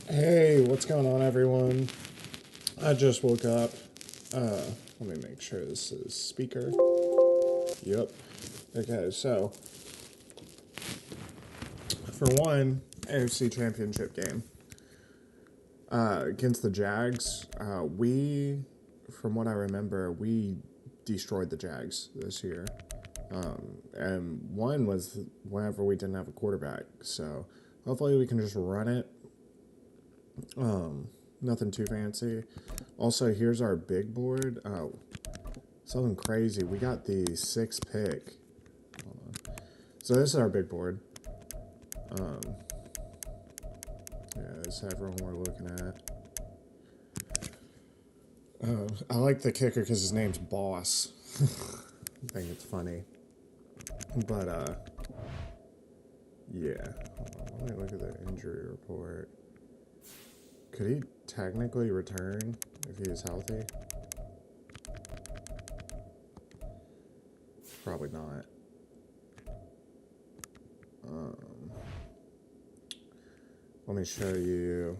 Hey, what's going on, everyone? I just woke up. Let me make sure this is speaker. Yep. Okay, so for one AFC Championship game against the Jags, from what I remember, we destroyed the Jags this year. And one was whenever we didn't have a quarterback. So hopefully we can just run it. Nothing too fancy. Also, here's our big board. Oh, something crazy. We got the 6th pick. Hold on. So this is our big board. Yeah, this is everyone we're looking at. I like the kicker because his name's Boss. I think it's funny. But, yeah. Hold on, let me look at the injury report. Could he technically return if he is healthy? Probably not. Let me show you.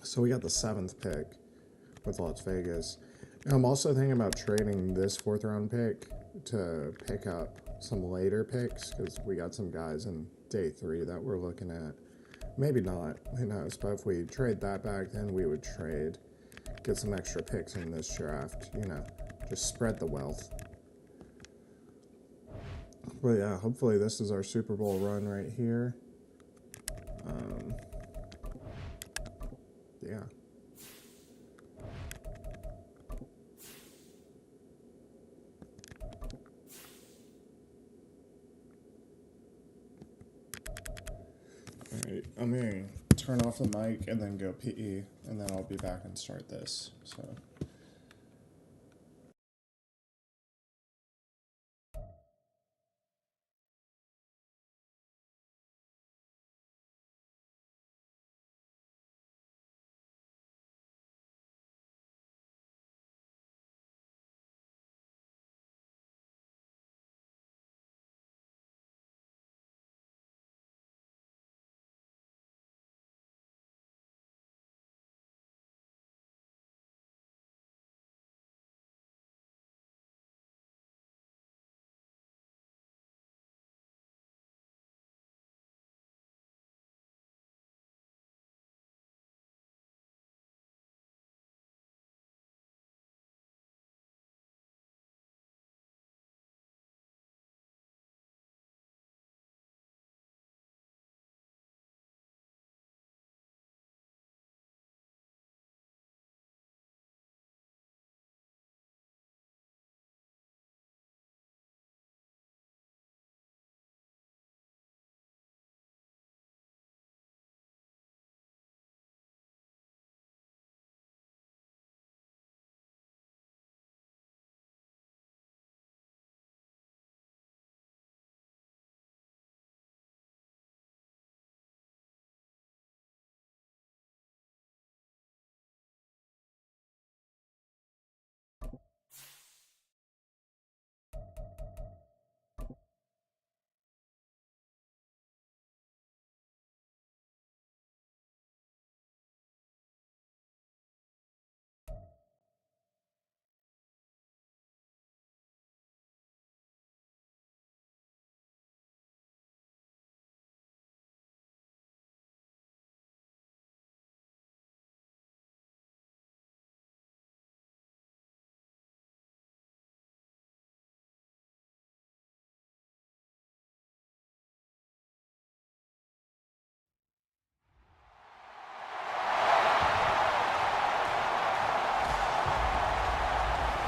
So we got the 7th pick with Las Vegas. And I'm also thinking about trading this 4th round pick to pick up some later picks because we got some guys in day 3 that we're looking at. Maybe not, who knows, but if we trade that back, then we would get some extra picks in this draft, just spread the wealth. But yeah, hopefully this is our Super Bowl run right here. Yeah. Alright, I'm going to turn off the mic and then go PE, and then I'll be back and start this. So.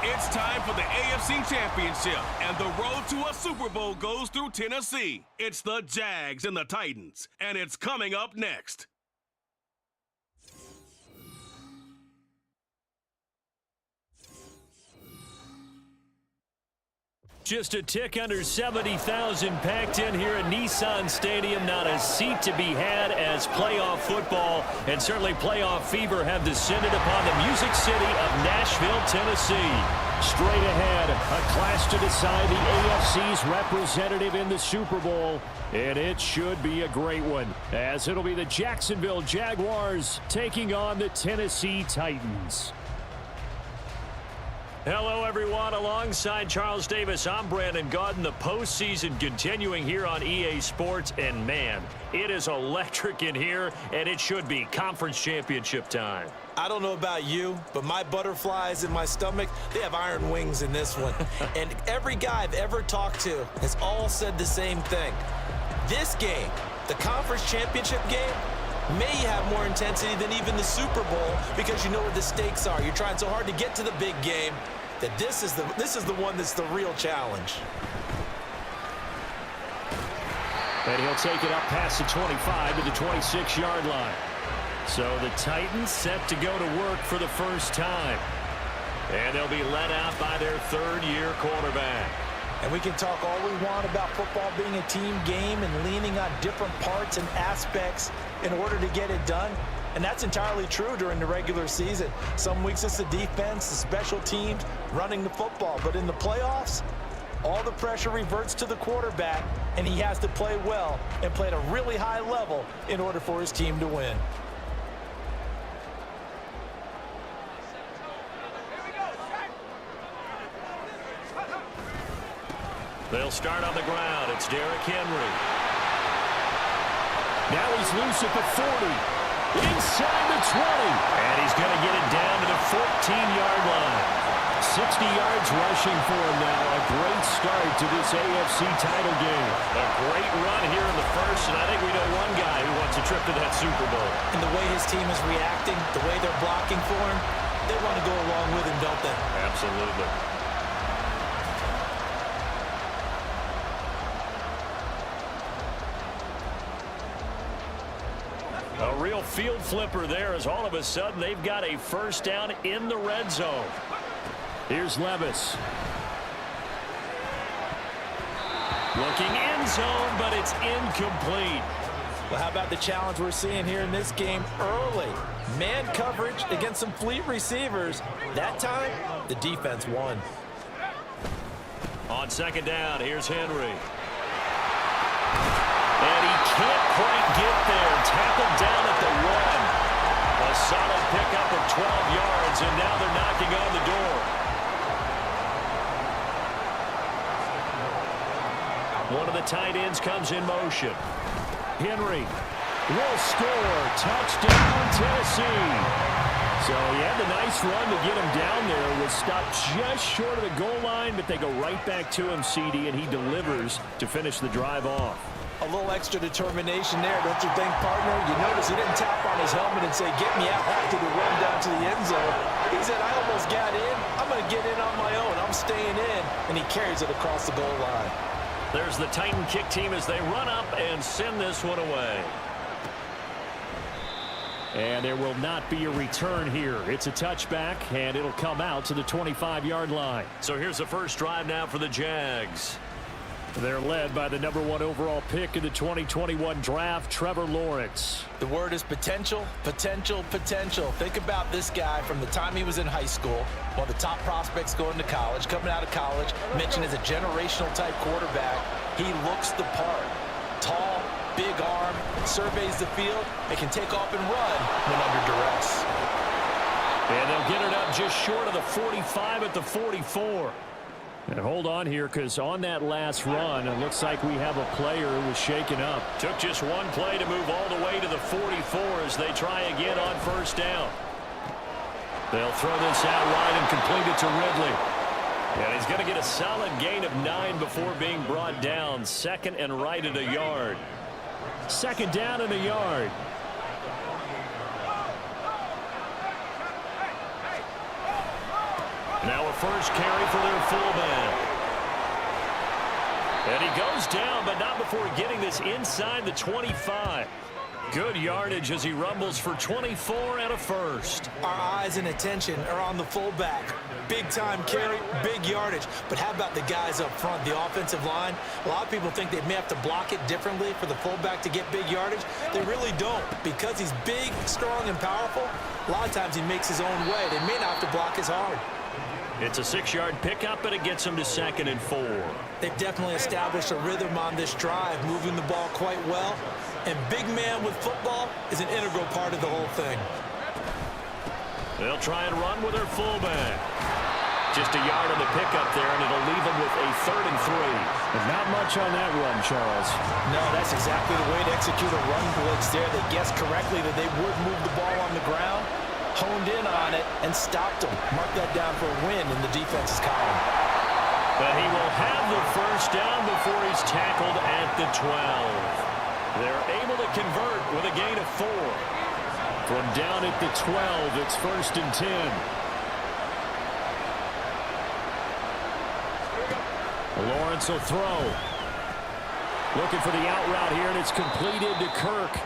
It's time for the AFC Championship, and the road to a Super Bowl goes through Tennessee. It's the Jags and the Titans, and it's coming up next. Just a tick under 70,000 packed in here at Nissan Stadium. Not a seat to be had as playoff football and certainly playoff fever have descended upon the Music City of Nashville, Tennessee. Straight ahead, a clash to decide the AFC's representative in the Super Bowl. And it should be a great one, as it'll be the Jacksonville Jaguars taking on the Tennessee Titans. Hello, everyone. Alongside Charles Davis, I'm Brandon Gaudin. The postseason continuing here on EA Sports. And, man, it is electric in here, and it should be conference championship time. I don't know about you, but my butterflies in my stomach, they have iron wings in this one. And every guy I've ever talked to has all said the same thing. This game, the conference championship game, may have more intensity than even the Super Bowl because you know what the stakes are. You're trying so hard to get to the big game that this is the one that's the real challenge. And he'll take it up past the 25 to the 26-yard line. So the Titans set to go to work for the first time. And they'll be led out by their third-year quarterback. And we can talk all we want about football being a team game and leaning on different parts and aspects in order to get it done. And that's entirely true during the regular season. Some weeks it's the defense, the special teams, running the football. But in the playoffs, all the pressure reverts to the quarterback, and he has to play well and play at a really high level in order for his team to win. They'll start on the ground. It's Derrick Henry. Now he's loose at the 40. Inside the 20. And he's going to get it down to the 14-yard line. 60 yards rushing for him now. A great start to this AFC title game. A great run here in the first, and I think we know one guy who wants a trip to that Super Bowl. And the way his team is reacting, the way they're blocking for him, they want to go along with him, don't they? Absolutely. A real field flipper there as all of a sudden they've got a first down in the red zone. Here's Levis. Looking end zone, but it's incomplete. Well, how about the challenge we're seeing here in this game early? Man coverage against some fleet receivers. That time, the defense won. On second down, here's Henry. And he can't quite get there. Tackled down at the 1. A solid pickup of 12 yards, and now they're knocking on the door. One of the tight ends comes in motion. Henry will score. Touchdown, Tennessee. So he had the nice run to get him down there. Was stopped just short of the goal line, but they go right back to him, CD, and he delivers to finish the drive off. A little extra determination there, don't you think, partner? You notice he didn't tap on his helmet and say, get me out after the run down to the end zone. He said, I almost got in. I'm going to get in on my own. I'm staying in. And he carries it across the goal line. There's the Titan kick team as they run up and send this one away. And there will not be a return here. It's a touchback, and it'll come out to the 25-yard line. So here's the first drive now for the Jags. They're led by the #1 overall pick in the 2021 draft, Trevor Lawrence. The word is potential, potential, potential. Think about this guy from the time he was in high school, one of the top prospects going to college, coming out of college, mentioned as a generational type quarterback. He looks the part. Tall, big arm, surveys the field, and can take off and run when under duress. And they'll get it up just short of the 45 at the 44. And hold on here, because on that last run, it looks like we have a player who was shaken up. Took just one play to move all the way to the 44 as they try again on first down. They'll throw this out wide and complete it to Ridley. And he's going to get a solid gain of 9 before being brought down. Second and right at a yard. Second down and a yard. Now a first carry for their fullback. And he goes down, but not before getting this inside the 25. Good yardage as he rumbles for 24 and a first. Our eyes and attention are on the fullback. Big-time carry, big yardage. But how about the guys up front, the offensive line? A lot of people think they may have to block it differently for the fullback to get big yardage. They really don't. Because he's big, strong, and powerful, a lot of times he makes his own way. They may not have to block as hard. It's a 6-yard pickup, and it gets him to 2nd and 4. They've definitely established a rhythm on this drive, moving the ball quite well. And big man with football is an integral part of the whole thing. They'll try and run with their fullback. Just a yard on the pickup there, and it'll leave them with a 3rd and 3. And not much on that run, Charles. No, that's exactly the way to execute a run blitz there. They guessed correctly that they would move the ball on the ground, honed in on it, and stopped them. Mark that down for a win in the defense's column. But he will have the first down before he's tackled at the 12. They're able to convert with a gain of 4. From down at the 12, it's 1st and 10. Lawrence will throw. Looking for the out route here, and it's completed to Kirk.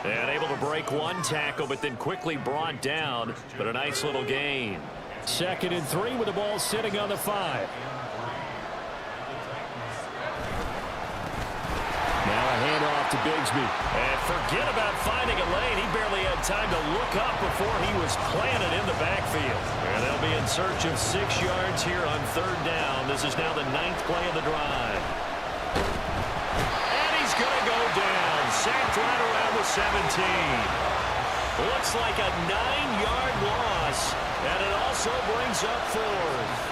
And able to break one tackle, but then quickly brought down. But a nice little gain. 2nd and 3 with the ball sitting on the 5. Now a handoff to Bigsby. And forget about finding a lane. He barely had time to look up before he was planted in the backfield. And they'll be in search of 6 yards here on 3rd down. This is now the 9th play of the drive. And he's going to go down. Sacked right around the 17. Looks like a 9-yard loss. And it also brings up 4th.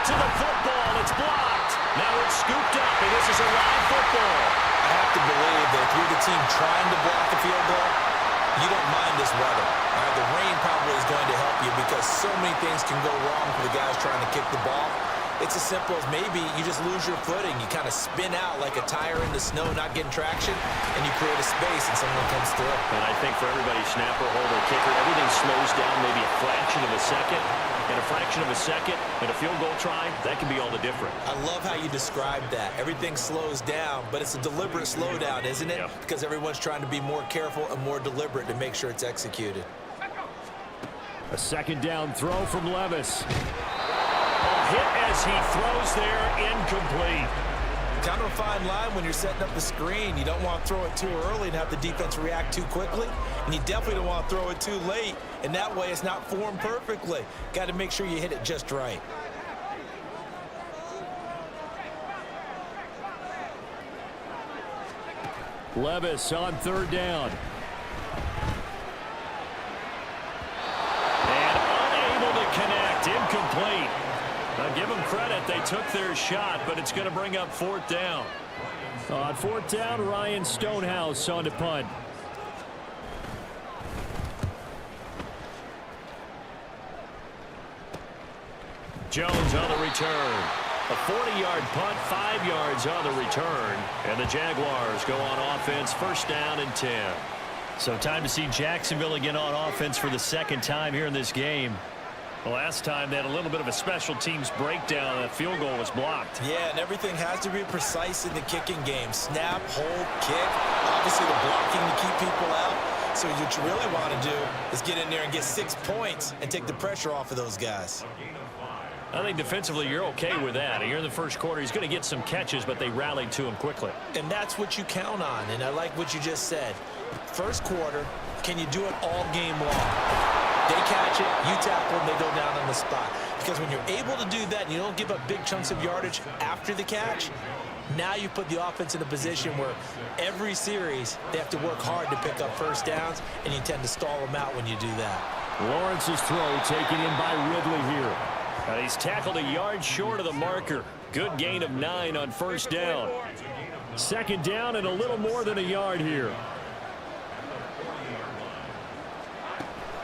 To the football, it's blocked. Now it's scooped up, and this is a live football. I have to believe that if you're the team trying to block the field goal, you don't mind this weather. All right, the rain probably is going to help you because so many things can go wrong for the guys trying to kick the ball. It's as simple as maybe you just lose your footing. You kind of spin out like a tire in the snow, not getting traction, and you create a space, and someone comes through. And I think for everybody, snapper, holder, kicker, everything slows down maybe a fraction of a second. And a fraction of a second and a field goal try, that can be all the difference. I love how you described that. Everything slows down, but it's a deliberate slowdown, isn't it? Yep. Because everyone's trying to be more careful and more deliberate to make sure it's executed. A 2nd down throw from Levis. A hit as he throws there, incomplete. Kind of a fine line when you're setting up the screen. You don't want to throw it too early and have the defense react too quickly. And you definitely don't want to throw it too late. And that way it's not formed perfectly. Got to make sure you hit it just right. Levis on 3rd down. And unable to connect. Incomplete. Now give them credit. They took their shot, but it's going to bring up 4th down. On 4th down, Ryan Stonehouse on to punt. Jones on the return. A 40-yard punt, 5 yards on the return. And the Jaguars go on offense, 1st down and 10. So time to see Jacksonville again on offense for the 2nd time here in this game. The last time they had a little bit of a special teams breakdown. That field goal was blocked. Yeah, and everything has to be precise in the kicking game. Snap, hold, kick. Obviously the blocking to keep people out. So what you really want to do is get in there and get 6 points and take the pressure off of those guys. I think defensively you're okay with that. Here in the 1st quarter, he's going to get some catches, but they rallied to him quickly. And that's what you count on, and I like what you just said. 1st quarter, can you do it all game long? They catch it, you tackle them, they go down on the spot. Because when you're able to do that and you don't give up big chunks of yardage after the catch, now you put the offense in a position where every series they have to work hard to pick up 1st downs, and you tend to stall them out when you do that. Lawrence's throw taken in by Ridley here. And he's tackled a yard short of the marker. Good gain of 9 on 1st down. 2nd down and a little more than a yard here.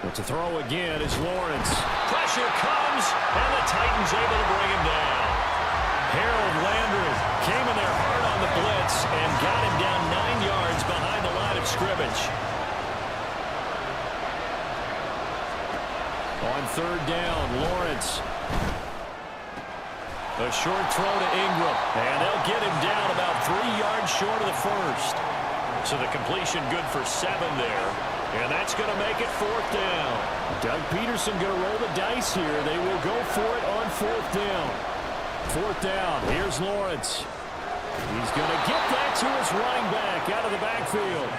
But to throw again is Lawrence. Pressure comes, and the Titans able to bring him down. Harold Landry came in there hard on the blitz and got him down 9 yards behind the line of scrimmage. On 3rd down, Lawrence. A short throw to Ingram. And they'll get him down about 3 yards short of the first. So the completion good for 7 there. And that's going to make it 4th down. Doug Peterson going to roll the dice here. They will go for it on 4th down. 4th down. Here's Lawrence. He's going to get that to his running back out of the backfield.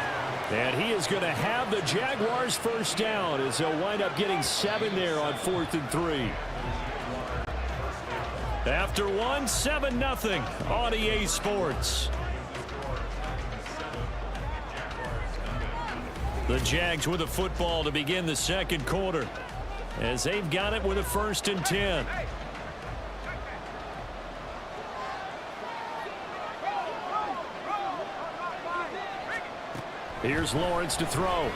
And he is going to have the Jaguars first down as they'll wind up getting 7 there on 4th and 3. After 1, 7-0 on EA Sports. The Jags with the football to begin the second quarter as they've got it with a 1st and 10. Here's Lawrence to throw.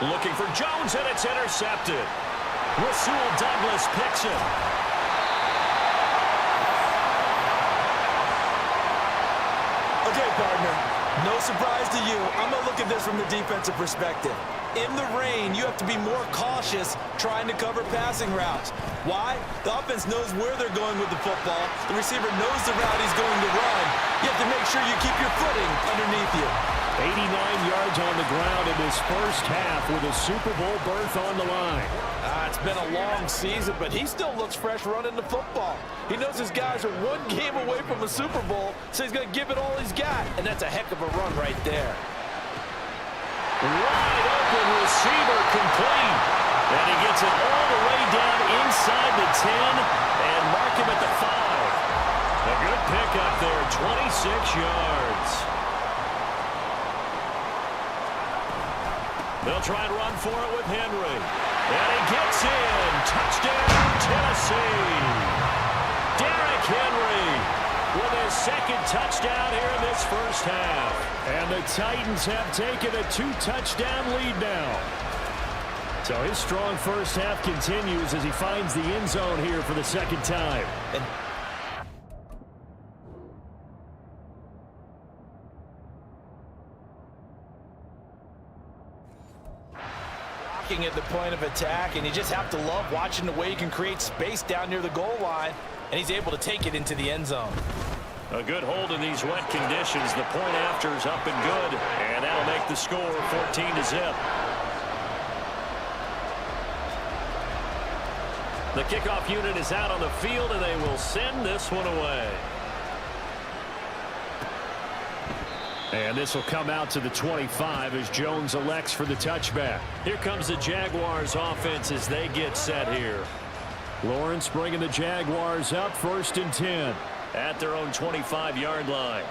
Looking for Jones, and it's intercepted. Rasul Douglas picks it. Okay, partner, no surprise to you. I'm going to look at this from the defensive perspective. In the rain, you have to be more cautious trying to cover passing routes. Why? The offense knows where they're going with the football. The receiver knows the route he's going to run. You have to make sure you keep your footing underneath you. 89 yards on the ground in this first half with a Super Bowl berth on the line. It's been a long season, but he still looks fresh running the football. He knows his guys are 1 game away from a Super Bowl, so he's going to give it all he's got, and that's a heck of a run right there. Wide open receiver complete. And he gets it all the way down inside the 10 and mark him at the 5. A good pickup there, 26 yards. They'll try and run for it with Henry. And he gets in. Touchdown, Tennessee. Derrick Henry with his 2nd touchdown here in this first half. And the Titans have taken a 2-touchdown lead now. So his strong first half continues as he finds the end zone here for the 2nd time. At the point of attack, and you just have to love watching the way he can create space down near the goal line, and he's able to take it into the end zone. A good hold in these wet conditions. The point after is up and good, and that'll make the score 14-0. The kickoff unit is out on the field, and they will send this one away. And this will come out to the 25 as Jones elects for the touchback. Here comes the Jaguars offense as they get set here. Lawrence bringing the Jaguars up 1st and 10 at their own 25-yard line.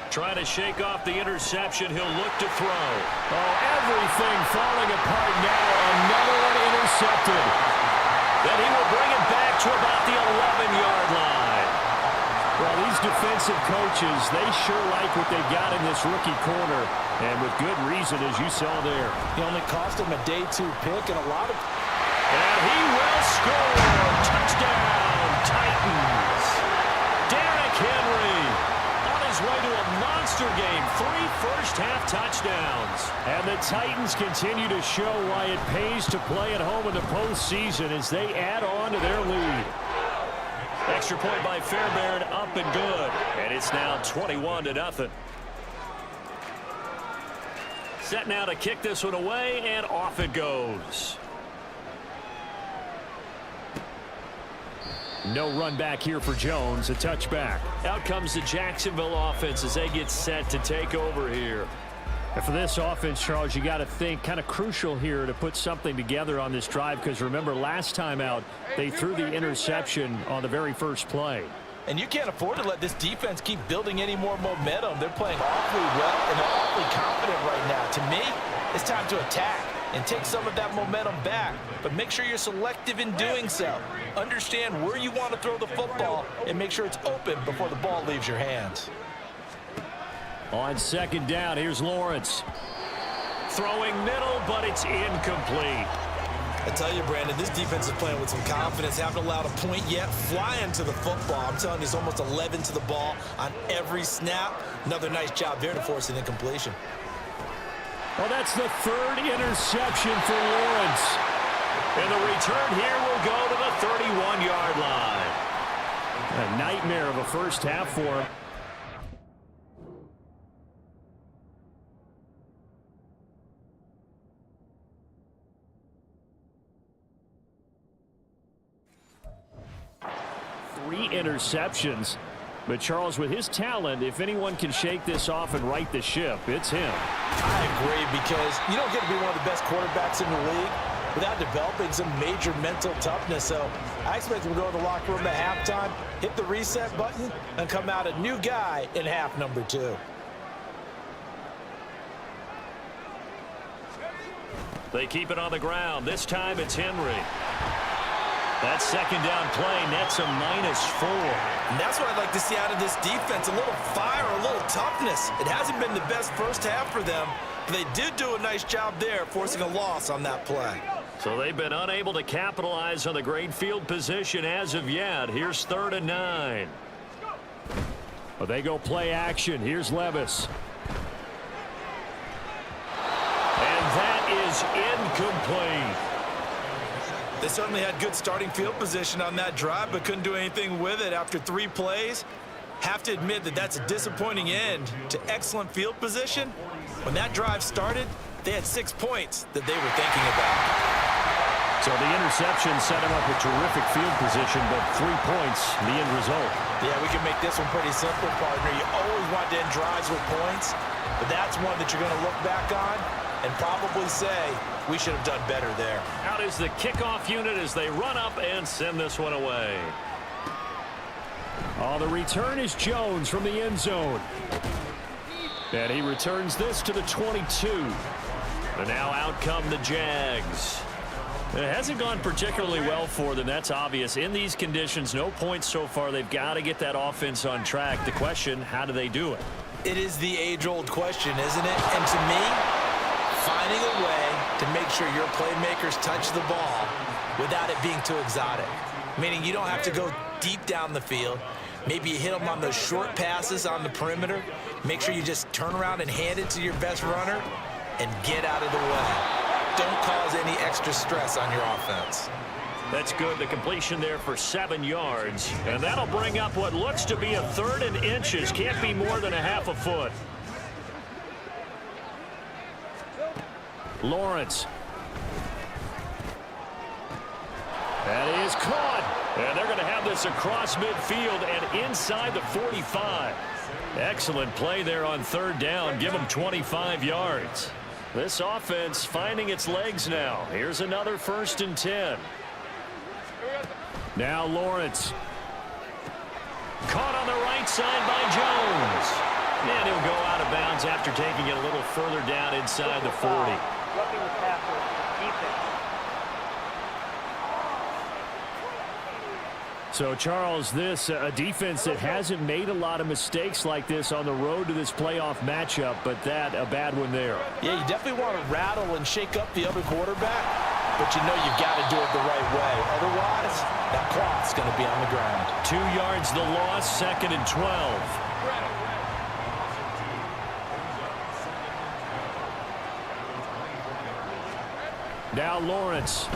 Trying to shake off the interception. He'll look to throw. Oh, everything falling apart now. Another one intercepted. Then he will bring it back to about the 11-yard line. Well, these defensive coaches, they sure like what they've got in this rookie corner, and with good reason, as you saw there. He only cost him a day 2 pick and a lot of... And he will score! Touchdown, Titans! Derrick Henry on his way to a monster game. 3 first-half touchdowns. And the Titans continue to show why it pays to play at home in the postseason as they add on to their lead. Extra point by Fairbairn, up and good. And it's now 21-0. Set now to kick this one away, and off it goes. No run back here for Jones, a touchback. Out comes the Jacksonville offense as they get set to take over here. And for this offense, Charles, you got to think kind of crucial here to put something together on this drive, because remember last time out they threw the interception on the very first play. And you can't afford to let this defense keep building any more momentum. They're playing awfully well and they're awfully confident right now. To me, it's time to attack and take some of that momentum back. But make sure you're selective in doing so. Understand where you want to throw the football and make sure it's open before the ball leaves your hands. On 2nd down, here's Lawrence. Throwing middle, but it's incomplete. I tell you, Brandon, this defense is playing with some confidence. Haven't allowed a point yet. Flying to the football. I'm telling you, it's almost 11 to the ball on every snap. Another nice job there to force an incompletion. Well, that's the 3rd interception for Lawrence. And the return here will will go to the 31-yard line. A nightmare of a first half for him. Three interceptions. But Charles, with his talent, if anyone can shake this off and right the ship, it's him. I agree, because you don't get to be one of the best quarterbacks in the league without developing some major mental toughness. So I expect him to go to the locker room at halftime, hit the reset button, and come out a new guy in half number 2. They keep it on the ground. This time it's Henry. That second down play nets a -4. And that's what I'd like to see out of this defense, a little fire, a little toughness. It hasn't been the best first half for them, but they did do a nice job there, forcing a loss on that play. So they've been unable to capitalize on the great field position as of yet. Here's 3rd and 9. Well, they go play action. Here's Levis. And that is incomplete. They certainly had good starting field position on that drive, but couldn't do anything with it after 3 plays. Have to admit that that's a disappointing end to excellent field position. When that drive started, they had 6 points that they were thinking about. So the interception set him up with terrific field position, but 3 points, the end result. Yeah, we can make this one pretty simple, partner. You always want to end drives with points, but that's one that you're going to look back on and probably say, we should have done better there. Out is the kickoff unit as they run up and send this one away. Oh, the return is Jones from the end zone. And he returns this to the 22. And now out come the Jags. It hasn't gone particularly well for them, that's obvious. In these conditions, no points so far. They've got to get that offense on track. The question, how do they do it? It is the age-old question, isn't it? And to me, finding a way to make sure your playmakers touch the ball without it being too exotic. Meaning you don't have to go deep down the field. Maybe you hit them on those short passes on the perimeter. Make sure you just turn around and hand it to your best runner and get out of the way. Don't cause any extra stress on your offense. That's good. The completion there for 7 yards. And that'll bring up what looks to be a 3rd and inches. Can't be more than a half a foot. Lawrence. That is caught. And they're going to have this across midfield and inside the 45. Excellent play there on 3rd down. Give them 25 yards. This offense finding its legs now. Here's another 1st and 10. Now Lawrence. Caught on the right side by Jones. And he'll go out of bounds after taking it a little further down inside the 40. So, Charles, this a defense that hasn't made a lot of mistakes like this on the road to this playoff matchup, but that a bad one there. Yeah, you definitely want to rattle and shake up the other quarterback, but you know you've got to do it the right way. Otherwise, that clock's going to be on the ground. 2 yards the loss, 2nd and 12. Now Lawrence.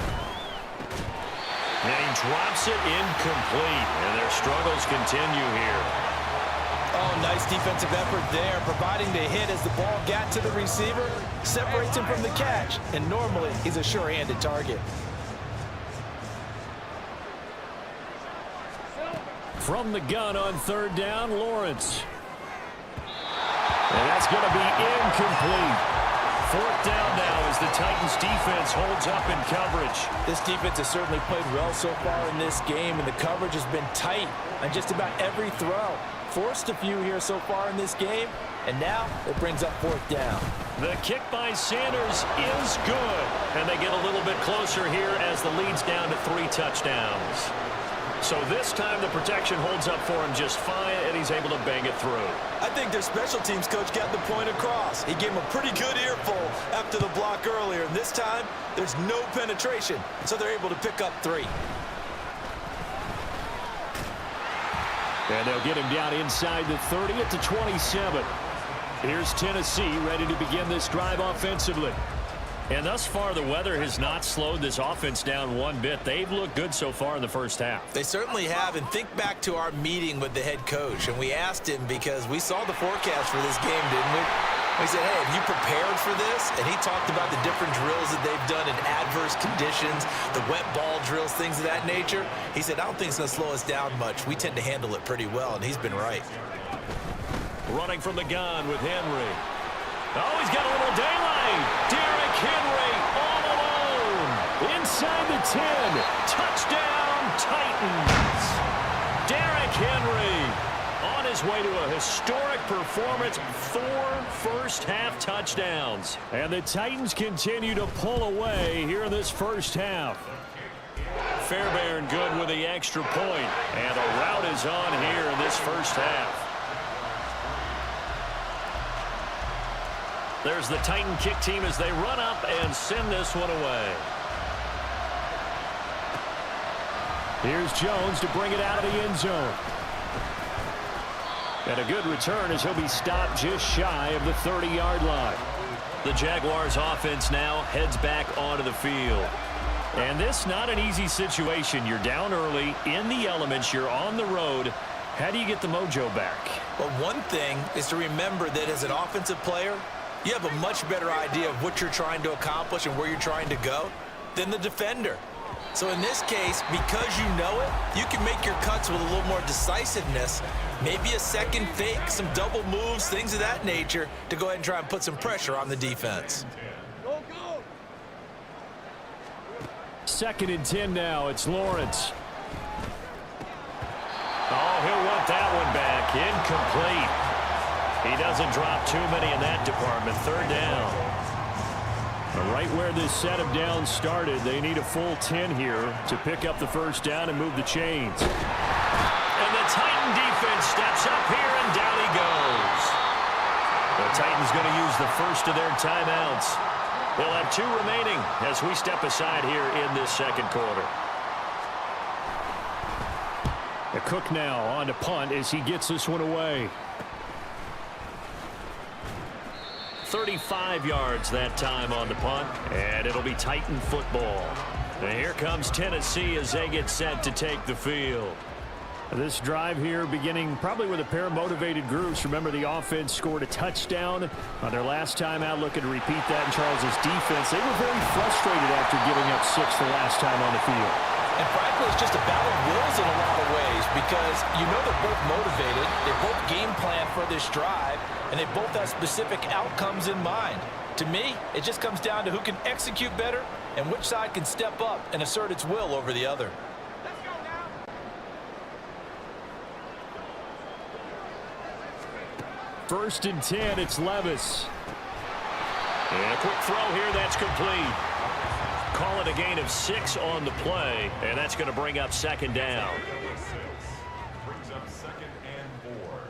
And he drops it incomplete, and their struggles continue here. Oh, nice defensive effort there, providing the hit as the ball got to the receiver, separates him from the catch, and normally he's a sure-handed target. From the gun on 3rd down, Lawrence. And that's going to be incomplete. 4th down now as the Titans defense holds up in coverage. This defense has certainly played well so far in this game, and the coverage has been tight on just about every throw. Forced a few here so far in this game, and now it brings up 4th down. The kick by Sanders is good, and they get a little bit closer here as the lead's down to 3 touchdowns. So this time the protection holds up for him just fine, and he's able to bang it through. I think their special teams coach got the point across. He gave him a pretty good earful after the block earlier, and this time there's no penetration, so they're able to pick up 3. And they'll get him down inside the 30 at the 27. Here's Tennessee ready to begin this drive offensively. And thus far, the weather has not slowed this offense down one bit. They've looked good so far in the first half. They certainly have. And think back to our meeting with the head coach. And we asked him because we saw the forecast for this game, didn't we? We said, hey, have you prepared for this? And he talked about the different drills that they've done in adverse conditions, the wet ball drills, things of that nature. He said, I don't think it's going to slow us down much. We tend to handle it pretty well, and he's been right. Running from the gun with Henry. Oh, he's got a little daylight. Derrick Henry all alone. Inside the 10. Touchdown, Titans. Derrick Henry on his way to a historic performance. 4 first-half touchdowns. And the Titans continue to pull away here in this first half. Fairbairn good with the extra point. And a rout is on here in this first half. There's the Titan kick team as they run up and send this one away. Here's Jones to bring it out of the end zone. And a good return as he'll be stopped just shy of the 30-yard line. The Jaguars offense now heads back onto the field. And this not an easy situation. You're down early, in the elements, you're on the road. How do you get the mojo back? Well, one thing is to remember that as an offensive player, you have a much better idea of what you're trying to accomplish and where you're trying to go than the defender. So in this case, because you know it, you can make your cuts with a little more decisiveness, maybe a second fake, some double moves, things of that nature, to go ahead and try and put some pressure on the defense. Go, go. 2nd and 10 now. It's Lawrence. Oh, he'll want that one back. Incomplete. He doesn't drop too many in that department. 3rd down. Right where this set of downs started, they need a full 10 here to pick up the first down and move the chains. And the Titan defense steps up here, and down he goes. The Titans going to use the first of their timeouts. They'll have 2 remaining as we step aside here in this second quarter. The Cook now on to punt as he gets this one away. 35 yards that time on the punt, and it'll be Titan football. And here comes Tennessee as they get set to take the field. This drive here beginning probably with a pair of motivated groups. Remember, the offense scored a touchdown on their last time out, looking to repeat that in Charles's defense. They were very frustrated after giving up 6 the last time on the field. And frankly, it's just a battle of wills in a lot of ways because you know they're both motivated, they both game plan for this drive, and they both have specific outcomes in mind. To me, it just comes down to who can execute better and which side can step up and assert its will over the other. Let's go now. 1st and 10, it's Levis. And a quick throw here, that's complete. Call it a gain of 6 on the play, and that's going to bring up 2nd down. Brings up 2nd and 4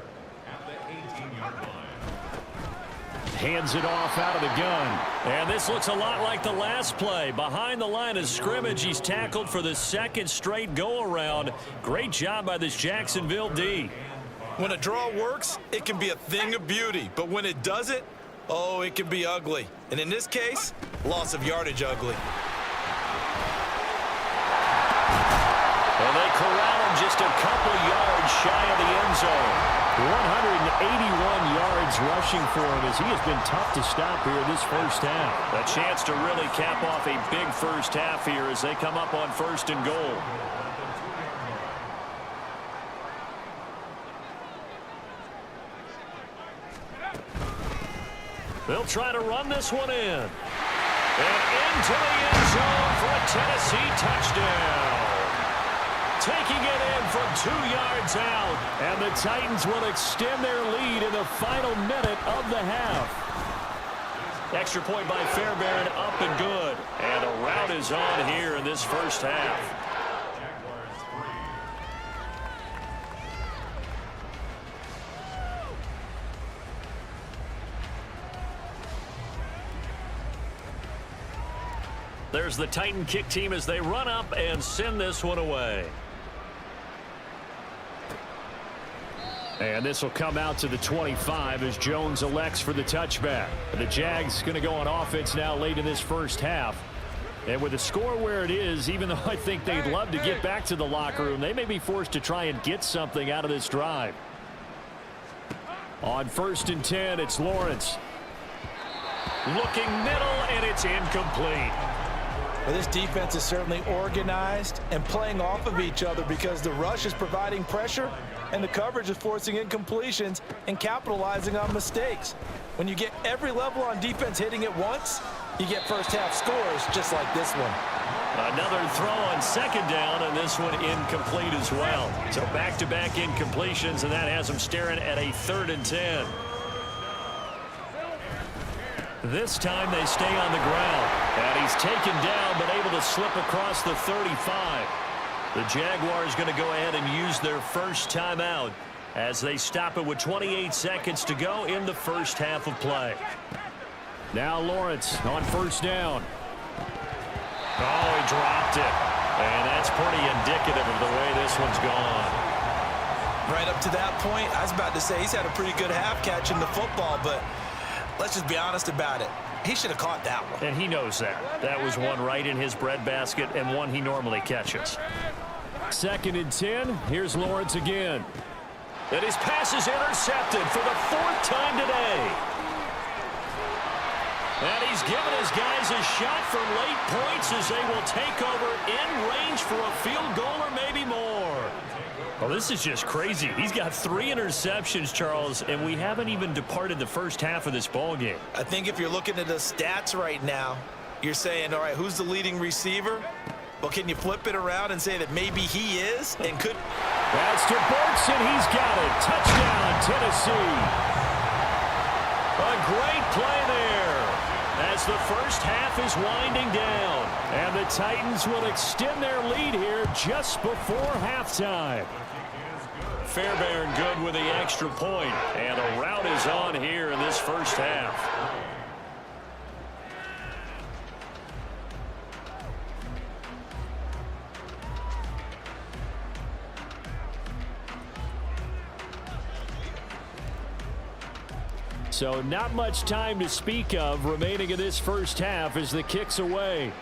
at the 18-yard line. Hands it off out of the gun. And this looks a lot like the last play. Behind the line of scrimmage, he's tackled for the 2nd straight go-around. Great job by this Jacksonville D. When a draw works, it can be a thing of beauty, but when it doesn't, oh, it can be ugly. And in this case, loss of yardage ugly. And they corral him just a couple yards shy of the end zone. 181 yards rushing for him as he has been tough to stop here this first half. A chance to really cap off a big first half here as they come up on 1st and goal. They'll try to run this one in. And into the end zone for a Tennessee touchdown. Taking it in from 2 yards out. And the Titans will extend their lead in the final minute of the half. Extra point by Fairbairn, up and good. And a rout is on here in this first half. There's the Titan kick team as they run up and send this one away. And this will come out to the 25 as Jones elects for the touchback. The Jags going to go on offense now late in this first half. And with the score where it is, even though I think they'd love to get back to the locker room, they may be forced to try and get something out of this drive. On 1st and 10, it's Lawrence. Looking middle, and it's incomplete. Well, this defense is certainly organized and playing off of each other because the rush is providing pressure and the coverage is forcing incompletions and capitalizing on mistakes. When you get every level on defense hitting at once, you get first-half scores just like this one. Another throw on 2nd down, and this one incomplete as well. So back-to-back incompletions, and that has them staring at a 3rd and 10. This time they stay on the ground. And he's taken down, but able to slip across the 35. The Jaguars going to go ahead and use their first timeout as they stop it with 28 seconds to go in the first half of play. Now Lawrence on 1st down. Oh, he dropped it. And that's pretty indicative of the way this one's gone. Right up to that point, I was about to say he's had a pretty good half catching the football, but let's just be honest about it. He should have caught that one. And he knows that. That was one right in his breadbasket and one he normally catches. 2nd and 10. Here's Lawrence again. And his pass is intercepted for the 4th time today. And he's given his guys a shot for late points as they will take over in range for a field goal or maybe more. Well, this is just crazy. He's got 3 interceptions, Charles, and we haven't even departed the first half of this ball game. I think if you're looking at the stats right now, you're saying, all right, who's the leading receiver? Well, can you flip it around and say that maybe he is and could? That's to Burks, and he's got it. Touchdown, Tennessee. A great play there as the first half is winding down. And the Titans will extend their lead here just before halftime. Fairbairn good with the extra point, and a rout is on here in this first half. So not much time to speak of remaining in this first half as the kick's away.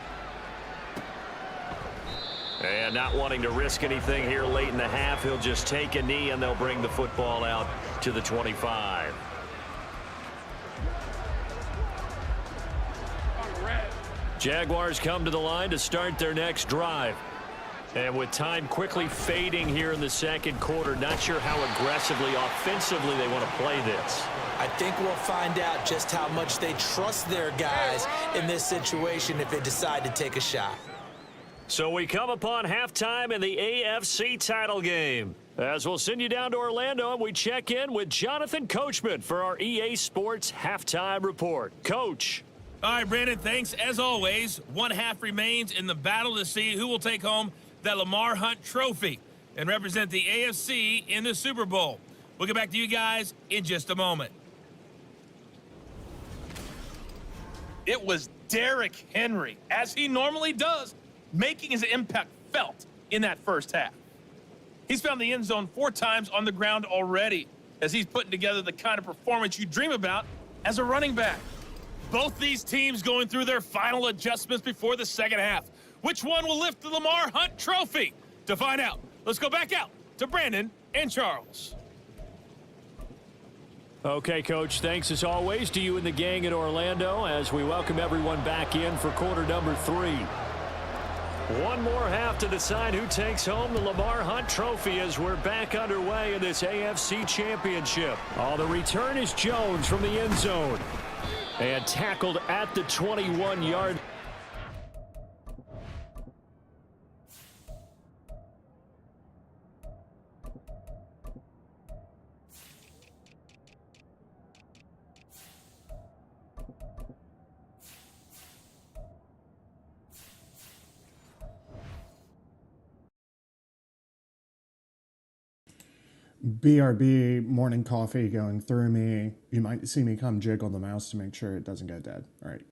And not wanting to risk anything here late in the half, he'll just take a knee and they'll bring the football out to the 25. Jaguars come to the line to start their next drive. And with time quickly fading here in the 2nd quarter, not sure how aggressively, offensively they want to play this. I think we'll find out just how much they trust their guys in this situation if they decide to take a shot. So we come upon halftime in the AFC title game. As we'll send you down to Orlando, and we check in with Jonathan Coachman for our EA Sports Halftime Report. Coach. All right, Brandon, thanks. As always, 1 half remains in the battle to see who will take home that Lamar Hunt trophy and represent the AFC in the Super Bowl. We'll get back to you guys in just a moment. It was Derrick Henry, as he normally does, making his impact felt in that first half. He's found the end zone 4 times on the ground already, as he's putting together the kind of performance you dream about as a running back. Both these teams going through their final adjustments before the second half. Which one will lift the Lamar Hunt trophy? To find out, let's go back out to Brandon and Charles. Okay, Coach, thanks as always to you and the gang in Orlando as we welcome everyone back in for quarter number 3. One more half to decide who takes home the Lamar Hunt trophy as we're back underway in this AFC Championship. Oh, the return is Jones from the end zone. And tackled at the 21-yard. BRB morning coffee going through me. You might see me come jiggle the mouse to make sure it doesn't go dead. All right.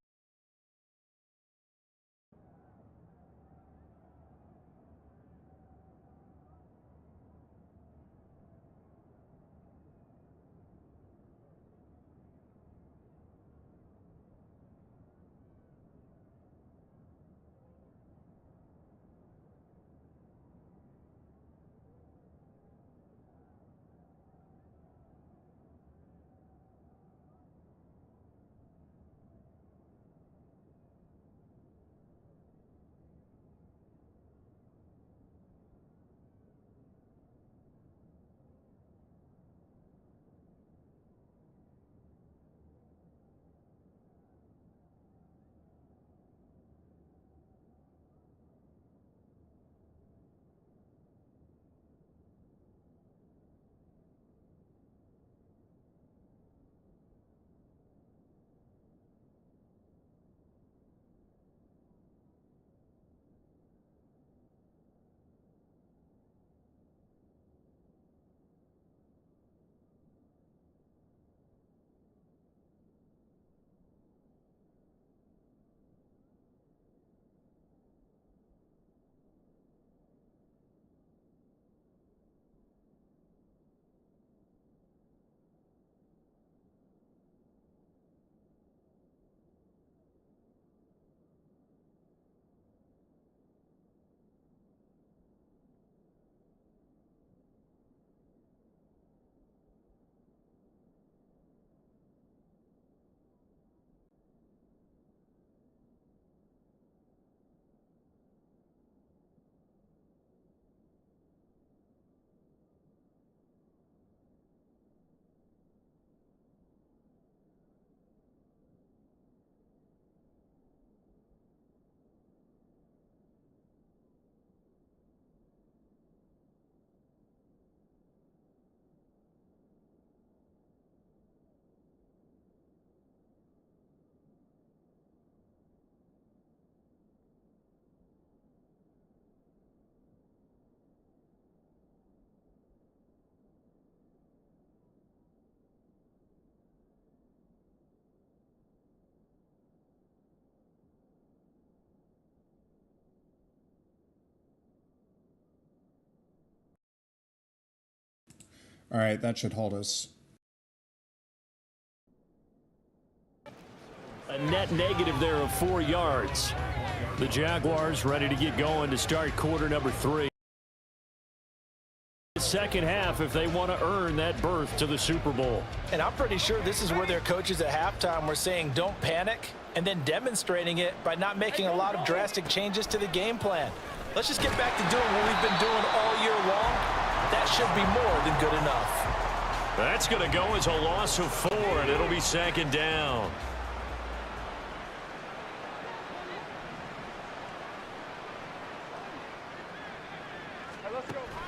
All right, that should hold us. A net negative there of 4 yards. The Jaguars ready to get going to start quarter number 3. Second half if they want to earn that berth to the Super Bowl. And I'm pretty sure this is where their coaches at halftime were saying don't panic, and then demonstrating it by not making a lot of drastic changes to the game plan. Let's just get back to doing what we've been doing all year long. That should be more than good enough. That's going to go as a loss of 4, and it'll be second down.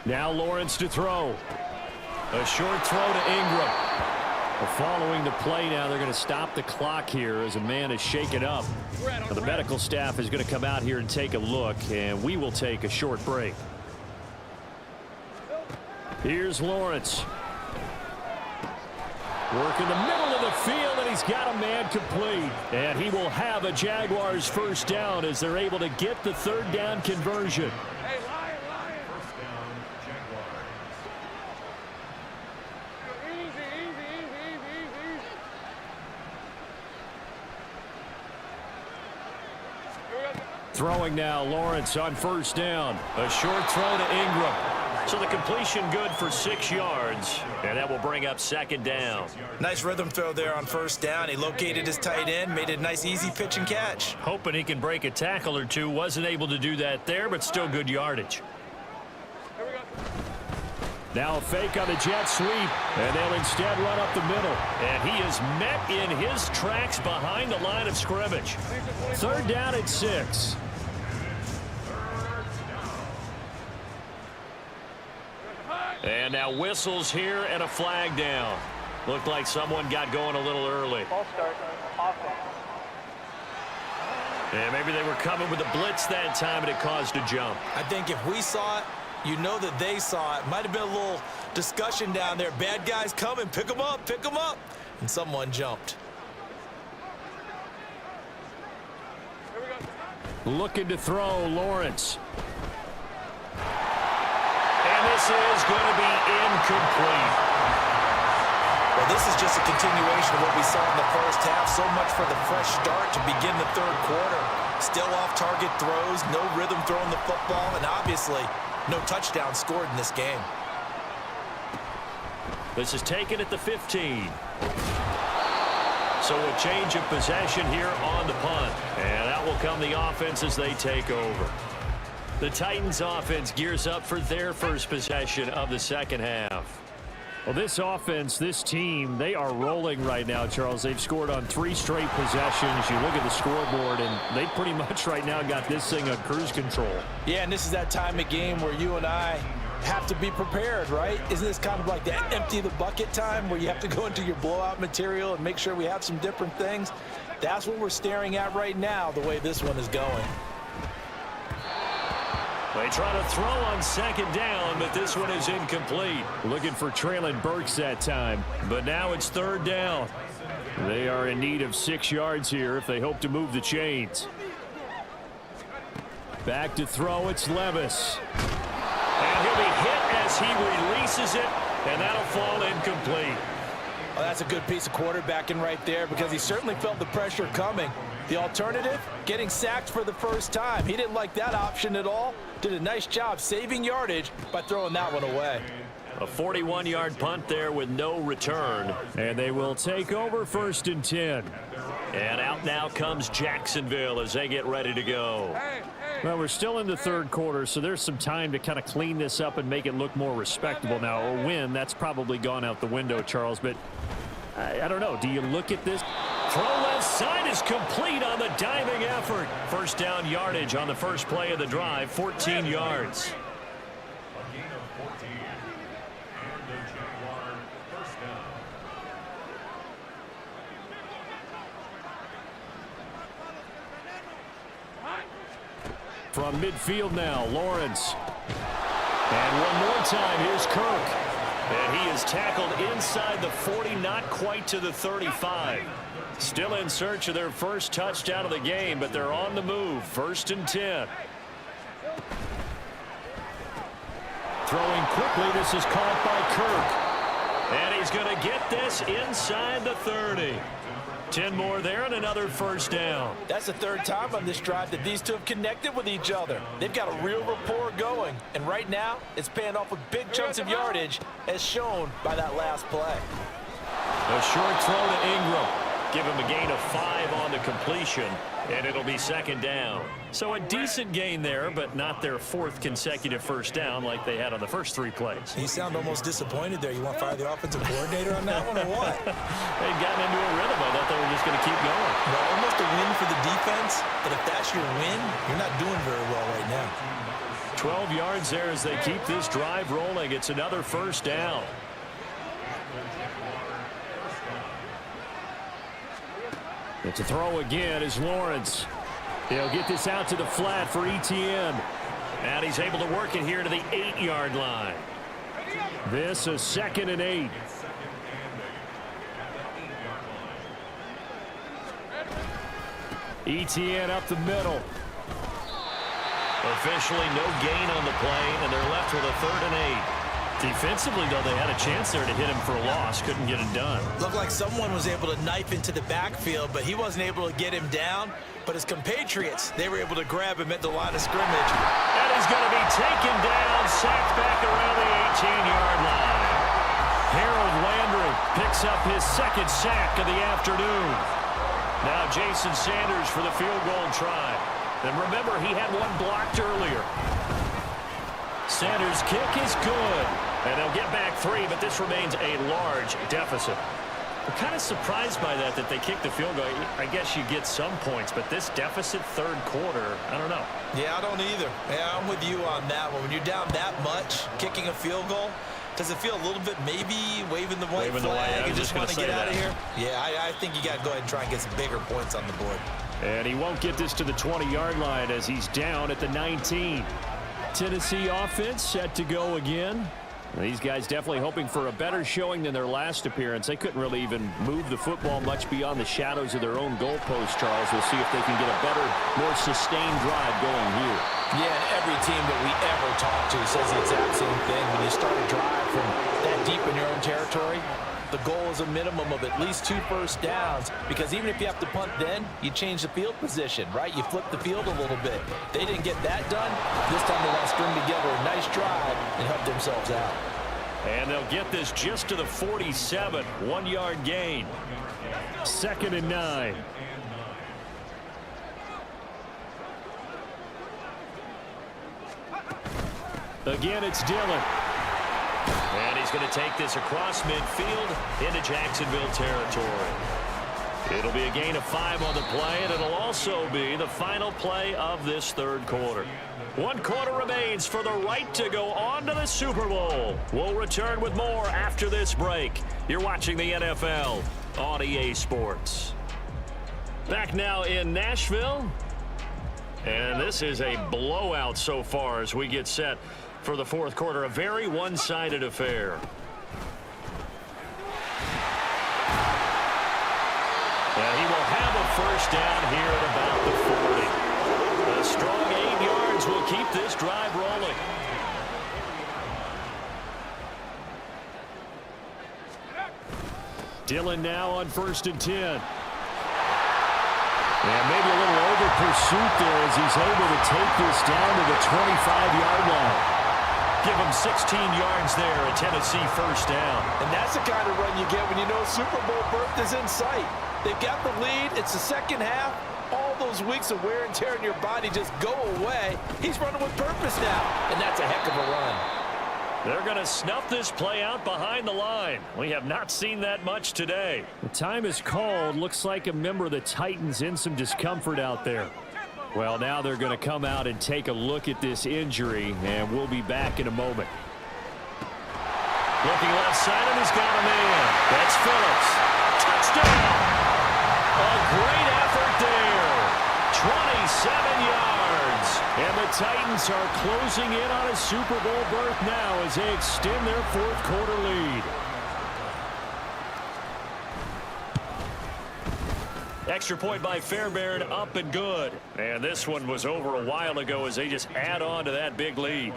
Now Lawrence to throw. A short throw to Ingram. Following the play now, they're going to stop the clock here as a man is shaken up. The medical staff is going to come out here and take a look, and we will take a short break. Here's Lawrence. Work in the middle of the field, and he's got a man complete. And he will have a Jaguars first down as they're able to get the third down conversion. Throwing now, Lawrence on first down. A short throw to Ingram. So the completion good for 6 yards, and that will bring up second down. Nice rhythm throw there on first down. He located his tight end, made it a nice easy pitch and catch. Hoping he can break a tackle or two. Wasn't able to do that there, but still good yardage. Now a fake on the jet sweep, and they'll instead run up the middle. And he is met in his tracks behind the line of scrimmage. Third down at 6. And now whistles here and a flag down. Looked like someone got going a little early. Ball start. Offense. And maybe they were coming with a blitz that time, and it caused a jump. I think if we saw it, you know that they saw it. Might have been a little discussion down there. Bad guys coming. Pick them up. Pick them up. And someone jumped. Looking to throw, Lawrence. And this is going to be incomplete. Well, this is just a continuation of what we saw in the first half. So much for the fresh start to begin the third quarter. Still off-target throws, no rhythm throwing the football, and obviously no touchdown scored in this game. This is taken at the 15. So a change of possession here on the punt. And out will come the offense as they take over. The Titans offense gears up for their first possession of the second half. Well, this offense, this team, they are rolling right now, Charles. They've scored on 3 straight possessions. You look at the scoreboard, and they pretty much right now got this thing on cruise control. Yeah, and this is that time of game where you and I have to be prepared, right? Isn't this kind of like that empty the bucket time where you have to go into your blowout material and make sure we have some different things? That's what we're staring at right now, the way this one is going. They try to throw on second down, but this one is incomplete. Looking for Traylon Burks that time, but now it's third down. They are in need of 6 yards here if they hope to move the chains. Back to throw, it's Levis. And he'll be hit as he releases it, and that'll fall incomplete. Well, that's a good piece of quarterbacking right there because he certainly felt the pressure coming. The alternative, getting sacked for the first time. He didn't like that option at all. Did a nice job saving yardage by throwing that one away. A 41-yard punt there with no return. And they will take over first and 10. And out now comes Jacksonville as they get ready to go. Well, we're still in the third quarter, so there's some time to kind of clean this up and make it look more respectable. Now, a win, that's probably gone out the window, Charles, but I don't know. Do you look at this? Throw left side is complete on the diving effort. First down yardage on the first play of the drive, 14 yards. A gain of 14. And the Jaguar first down. From midfield now, Lawrence. And one more time, here's Kirk. And he is tackled inside the 40, not quite to the 35. Still in search of their first touchdown of the game, but they're on the move. First and 10. Throwing quickly, this is caught by Kirk. And he's going to get this inside the 30. 10 more there and another first down. That's the third time on this drive that these two have connected with each other. They've got a real rapport going, and right now it's paying off with big chunks of yardage as shown by that last play. A short throw to Ingram. Give him a gain of 5 on the completion, and it'll be second down. So a decent gain there, but not their 4th consecutive first down like they had on the first 3 plays. You sound almost disappointed there. You want to fire the offensive coordinator on that one or what? They'd gotten into a rhythm. I thought they were just going to keep going. Well, almost a win for the defense, but if that's your win, you're not doing very well right now. 12 yards there as they keep this drive rolling. It's another first down. It's a throw again is Lawrence. He'll get this out to the flat for Etienne. And he's able to work it here to the 8-yard line. This is 2nd and 8. Etienne up the middle. Officially no gain on the play, and they're left with a 3rd and 8. Defensively, though, they had a chance there to hit him for a loss. Couldn't get it done. Looked like someone was able to knife into the backfield, but he wasn't able to get him down. But his compatriots, they were able to grab him at the line of scrimmage. And he's going to be taken down, sacked back around the 18-yard line. Harold Landry picks up his 2nd sack of the afternoon. Now Jason Sanders for the field goal try. And remember, he had one blocked earlier. Sanders' kick is good. And they'll get back 3, but this remains a large deficit. I'm kind of surprised by that they kicked the field goal. I guess you get some points, but this deficit 3rd quarter, I don't know. Yeah, I don't either. Yeah, I'm with you on that one. When you're down that much, kicking a field goal, does it feel a little bit maybe waving the white flag and just want to get out of here? Yeah, I think you got to go ahead and try and get some bigger points on the board. And he won't get this to the 20-yard line as he's down at the 19. Tennessee offense set to go again. These guys definitely hoping for a better showing than their last appearance. They couldn't really even move the football much beyond the shadows of their own goalpost, Charles. We'll see if they can get a better, more sustained drive going here. Yeah, and every team that we ever talk to says the exact same thing. When you start a drive from that deep in your own territory, the goal is a minimum of at least 2 first downs, because even if you have to punt then, you change the field position, right? You flip the field a little bit. They didn't get that done. This time they want to string together a nice drive and help themselves out. And they'll get this just to the 47, 1-yard gain. 2nd and 9. Again, it's Dillon. And he's going to take this across midfield into Jacksonville territory. It'll be a gain of 5 on the play, and it'll also be the final play of this 3rd quarter. 1 quarter remains for the right to go on to the Super Bowl. We'll return with more after this break. You're watching the NFL on EA Sports. Back now in Nashville. And this is a blowout so far as we get set for the 4th quarter. A very one-sided affair. And he will have a first down here at about the 40. A strong 8 yards will keep this drive rolling. Dillon now on 1st and 10. And maybe a little over pursuit there as he's able to take this down to the 25-yard line. Give him 16 yards there, a Tennessee first down. And that's the kind of run you get when you know Super Bowl berth is in sight. They've got the lead. It's the second half. All those weeks of wear and tear in your body just go away. He's running with purpose now, and that's a heck of a run. They're going to snuff this play out behind the line. We have not seen that much today. The time is called. Looks like a member of the Titans in some discomfort out there. Well, now they're going to come out and take a look at this injury, and we'll be back in a moment. Looking left side, and he's got a man. That's Phillips. Touchdown! A great effort there. 27 yards. And the Titans are closing in on a Super Bowl berth now as they extend their 4th quarter lead. Extra point by Fairbairn, up and good. And this one was over a while ago as they just add on to that big lead.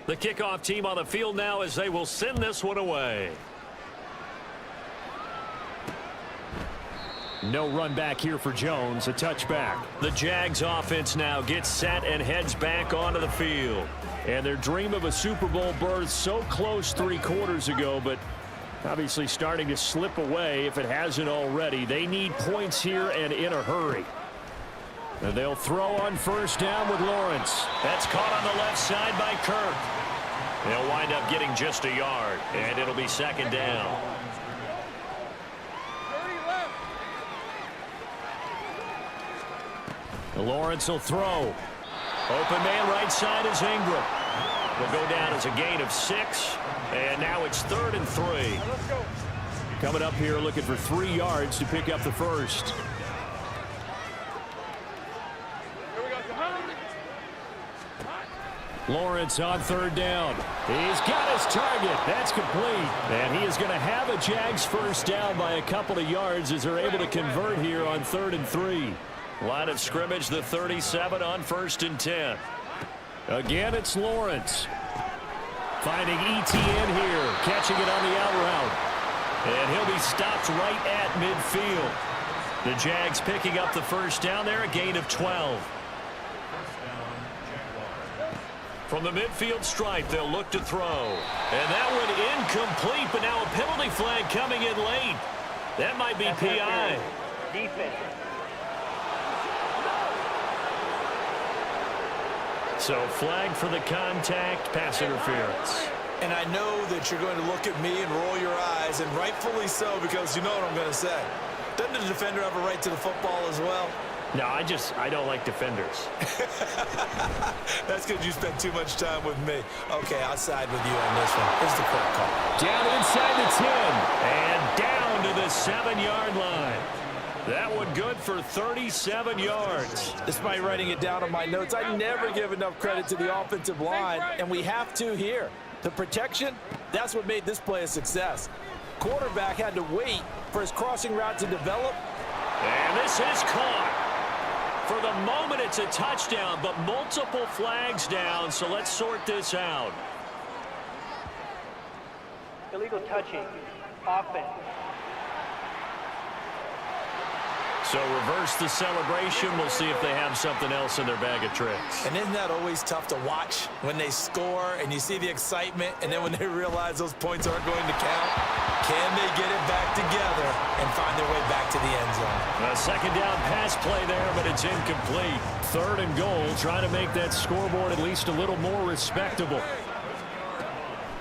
The kickoff team on the field now as they will send this one away. No run back here for Jones, a touchback. The Jags offense now gets set and heads back onto the field. And their dream of a Super Bowl berth so close 3 quarters ago, but obviously starting to slip away if it hasn't already. They need points here and in a hurry. And they'll throw on first down with Lawrence. That's caught on the left side by Kirk. They'll wind up getting just a yard, and it'll be second down. Lawrence will throw. Open man right side is Ingram. Will go down as a gain of 6. And now it's 3rd and 3. Coming up here looking for 3 yards to pick up the first. Lawrence on 3rd down. He's got his target. That's complete. And he is going to have a Jags first down by a couple of yards as they're able to convert here on 3rd and 3. Line of scrimmage, the 37 on 1st and 10. Again, it's Lawrence. Finding Etienne here, catching it on the out route. And he'll be stopped right at midfield. The Jags picking up the first down there, a gain of 12. From the midfield stripe, they'll look to throw. And that one incomplete, but now a penalty flag coming in late. That might be PI. Defense. So flag for the contact, pass interference. And I know that you're going to look at me and roll your eyes, and rightfully so, because you know what I'm going to say. Doesn't the defender have a right to the football as well? No, I don't like defenders. That's because you spent too much time with me. Okay, I'll side with you on this one. Here's the correct call. Down inside the 10 and down to the 7-yard line. That one good for 37 yards. Despite writing it down on my notes, I never give enough credit to the offensive line, and we have to here. The protection, that's what made this play a success. Quarterback had to wait for his crossing route to develop. And this is caught. For the moment, it's a touchdown, but multiple flags down, so let's sort this out. Illegal touching. Offense. So reverse the celebration. We'll see if they have something else in their bag of tricks. And isn't that always tough to watch when they score and you see the excitement, and then when they realize those points aren't going to count? Can they get it back together and find their way back to the end zone? A second down pass play there, but it's incomplete. 3rd and goal, trying to make that scoreboard at least a little more respectable.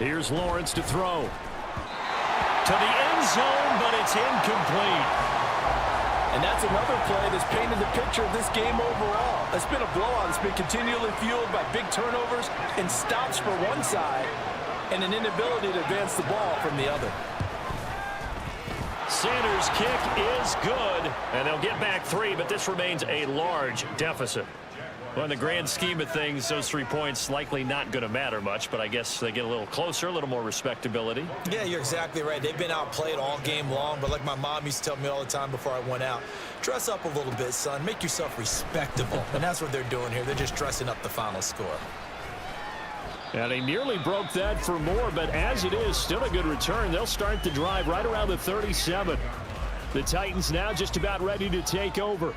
Here's Lawrence to throw. To the end zone, but it's incomplete. And that's another play that's painted the picture of this game overall. It's been a blowout. It's been continually fueled by big turnovers and stops for one side and an inability to advance the ball from the other. Sanders' kick is good, and they'll get back 3, but this remains a large deficit. Well, in the grand scheme of things, those 3 points likely not going to matter much, but I guess they get a little closer, a little more respectability. Yeah, you're exactly right. They've been outplayed all game long, but like my mom used to tell me all the time before I went out, dress up a little bit, son. Make yourself respectable. And that's what they're doing here. They're just dressing up the final score. And they nearly broke that for more, but as it is, still a good return. They'll start the drive right around the 37. The Titans now just about ready to take over.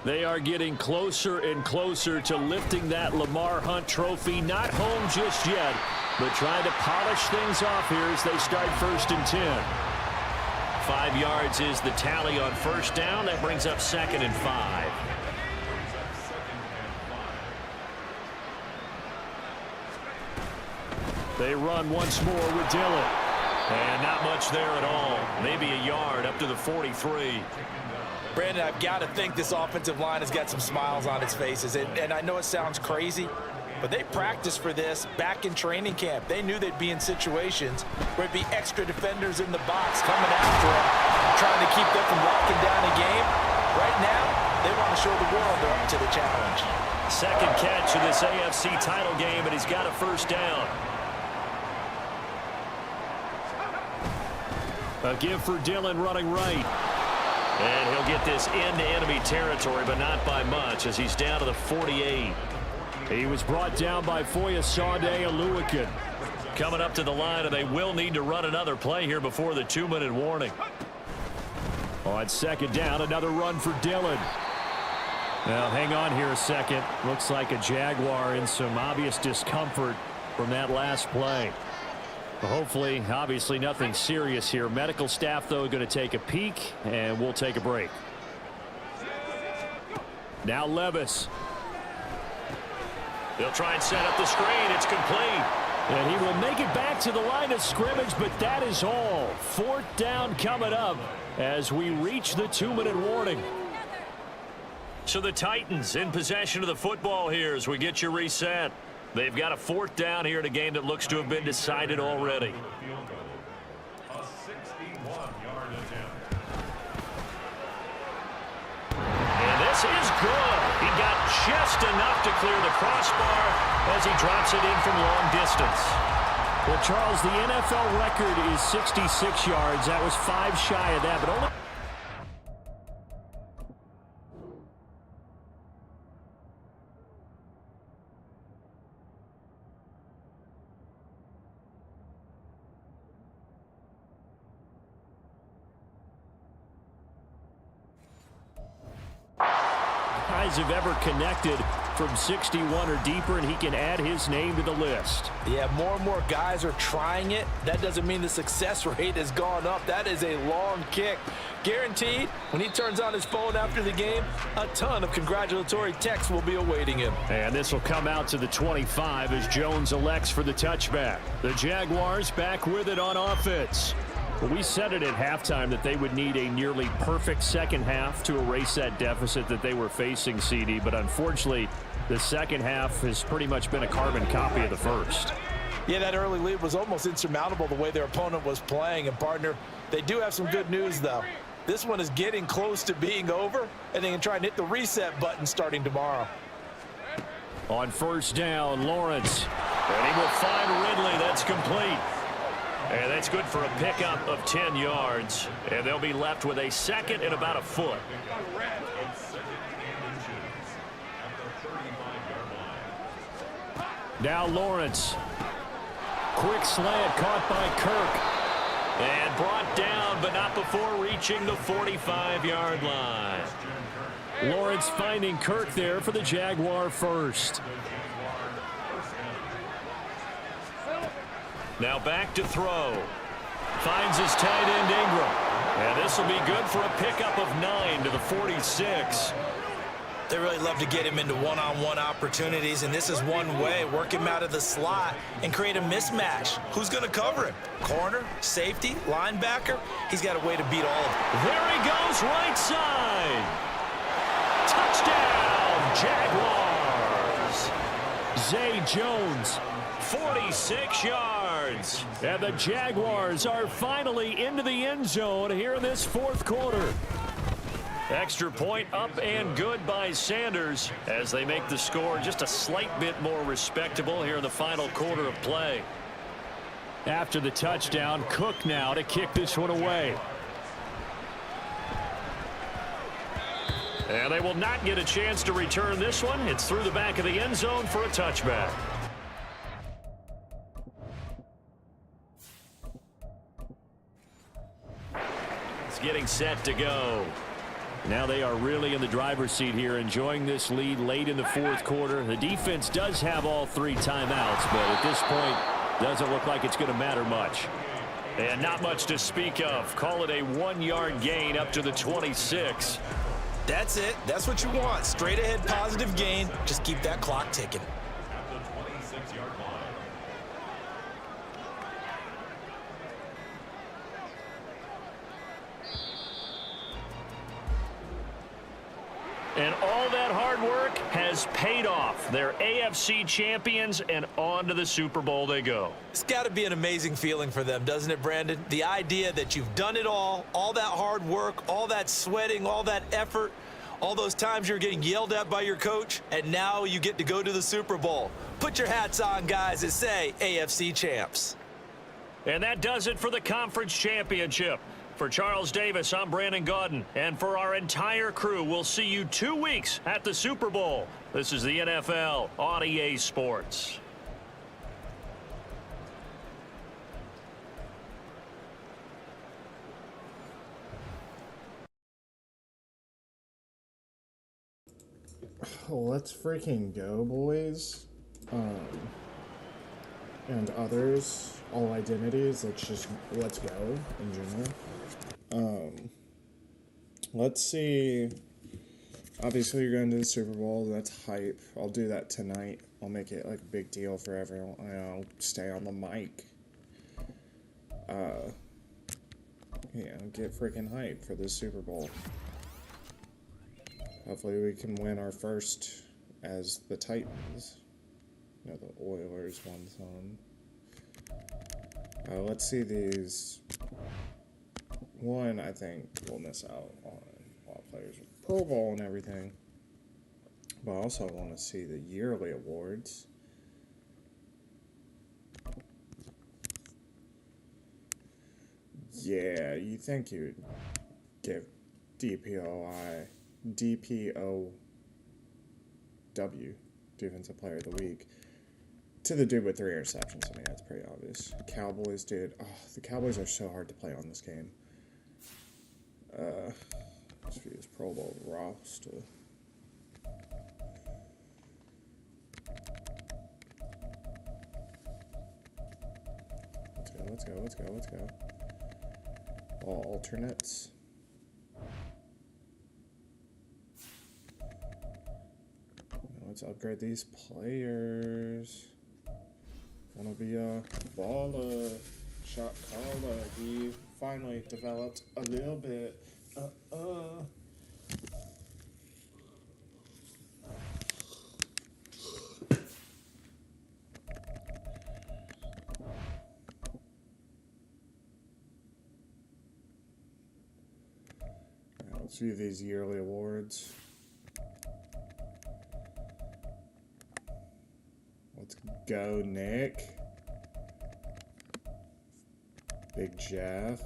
They are getting closer and closer to lifting that Lamar Hunt trophy. Not home just yet, but trying to polish things off here as they start 1st and 10. 5 yards is the tally on first down. That brings up 2nd and 5. They run once more with Dillon. And not much there at all. Maybe a yard up to the 43. Brandon, I've got to think this offensive line has got some smiles on its faces. And I know it sounds crazy, but they practiced for this back in training camp. They knew they'd be in situations where it'd be extra defenders in the box coming after them, trying to keep them from locking down a game. Right now, they want to show the world they're up to the challenge. Second catch of this AFC title game, and he's got a first down. A give for Dillon running right. And he'll get this into enemy territory, but not by much as he's down to the 48. He was brought down by Foyesade Oluwakin. Coming up to the line, and they will need to run another play here before the 2-minute warning. On second down, another run for Dillon. Now, hang on here a second. Looks like a Jaguar in some obvious discomfort from that last play. Hopefully, obviously nothing serious here. Medical staff, though, going to take a peek, and we'll take a break. Now Levis. They'll try and set up the screen. It's complete. And he will make it back to the line of scrimmage, but that is all. Fourth down coming up as we reach the 2-minute warning. So the Titans in possession of the football here as we get you reset. They've got a fourth down here in a game that looks to have been decided already. A 61-yard attempt. And this is good. He got just enough to clear the crossbar as he drops it in from long distance. Well, Charles, the NFL record is 66 yards. That was 5 shy of that, but only... guys have ever connected from 61 or deeper, and he can add his name to the list. Yeah, more and more guys are trying it. That doesn't mean the success rate has gone up. That is a long kick. Guaranteed, when he turns on his phone after the game, a ton of congratulatory texts will be awaiting him. And this will come out to the 25 as Jones elects for the touchback. The Jaguars back with it on offense. Well, we said it at halftime that they would need a nearly perfect second half to erase that deficit that they were facing, CD, but unfortunately, the second half has pretty much been a carbon copy of the first. Yeah, that early lead was almost insurmountable the way their opponent was playing. And, partner, they do have some good news, though. This one is getting close to being over, and they can try and hit the reset button starting tomorrow. On first down, Lawrence. And he will find Ridley. That's complete. And that's good for a pickup of 10 yards. And they'll be left with a second and about a foot. Now Lawrence. Quick slant caught by Kirk. And brought down, but not before reaching the 45-yard line. Lawrence finding Kirk there for the Jaguar first. Now back to throw. Finds his tight end Ingram. And this will be good for a pickup of 9 to the 46. They really love to get him into one-on-one opportunities, and this is one way. Work him out of the slot and create a mismatch. Who's going to cover him? Corner, safety, linebacker? He's got a way to beat all of them. There he goes, right side. Touchdown, Jaguars. Zay Jones. 46 yards. And the Jaguars are finally into the end zone here in this fourth quarter. Extra point up and good by Sanders as they make the score just a slight bit more respectable here in the final quarter of play. After the touchdown, Cook now to kick this one away. And they will not get a chance to return this one. It's through the back of the end zone for a touchback. It's getting set to go. Now they are really in the driver's seat here, enjoying this lead late in the fourth quarter. The defense does have all 3 timeouts, but at this point, doesn't look like it's going to matter much. And not much to speak of. Call it a 1-yard gain up to the 26. That's it. That's what you want. Straight ahead positive gain. Just keep that clock ticking. At the 26-yard line. And all that hard work has paid off. They're AFC champions, and on to the Super Bowl they go. It's got to be an amazing feeling for them, doesn't it, Brandon? The idea that you've done it all that hard work, all that sweating, all that effort, all those times you're getting yelled at by your coach, and now you get to go to the Super Bowl. Put your hats on, guys, and say AFC champs. And that does it for the conference championship. For Charles Davis, I'm Brandon Gaudin. And for our entire crew, we'll see you 2 weeks at the Super Bowl. This is the NFL on EA Sports. Let's freaking go, boys. And others, all identities, let's go in general. Let's see. Obviously, you're going to the Super Bowl. That's hype. I'll do that tonight. I'll make it like a big deal for everyone. I'll stay on the mic. Get freaking hype for the Super Bowl. Hopefully, we can win our first as the Titans. You know, the Oilers won some. Let's see these. One, I think we'll miss out on a lot of players with Pro Bowl and everything. But I also want to see the yearly awards. Yeah, you think you would give DPOW, Defensive Player of the Week, to the dude with 3 interceptions. I mean, that's pretty obvious. Cowboys, dude. Oh, the Cowboys are so hard to play on this game. Let's view his Pro Bowl roster. Let's go. All alternates. Let's upgrade these players. Wanna be a baller. Shot caller. He finally developed a little bit. Let's view these yearly awards. Let's go, Nick. Big Jeff.